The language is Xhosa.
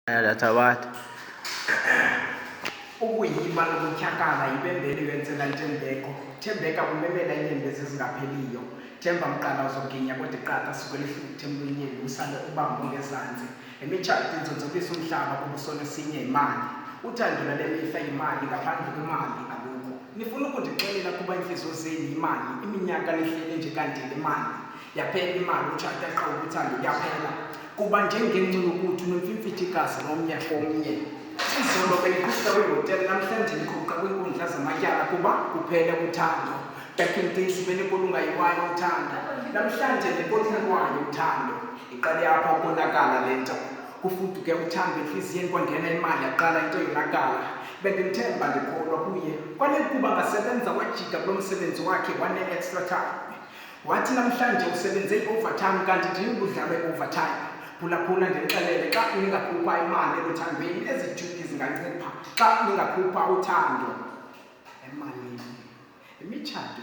That's what. Ukuyiba nokutyhakala yibembeli yentsela Ntembeko. Thembeka umemela iinyembezi ezingapheliyo. Themba mqala uzoginya kodwa iqata suke lihluthe emlonyeni usale ubambo ngezantsi. Imitshato inzonzobisa umhlaba kubusona esinye imali. Uthando lale mihla imali ngaphandle kwemali alukho. Nifuna ukundixelela kuba intliziyo zenu imali iminyaka nihlele nje kanti le mali. Yaphela imali utshata qha uthando yaphela. Kuba njengenculukuthi unomfimfithikazi nomnye komnye. Izolo belikhutha kwihotele namhlanje liqhuqa kwinkundla zamatyala kuba kuphela uthando. Back in days benikulungayiwayo uthando. Namhlanje nekolungwayo uthando. Iqale apha ukonakala le nto. Kufuduke uthando enhliziyeni kwangena imali yaqala into yonakala. Bendimthemba ndikholwa kuye. Kwale kuba ngasebenza wajika kulo msebenzi wakhe wane-extra time. Wathi namhlanje usebenze i-overtime kanti ndingudlala i-overtime. Phulaphula ndinixelele xa ningakhupha imali eluthandweni ezithuki zingancipha xa ningakhupha uthando emalini. Imitshato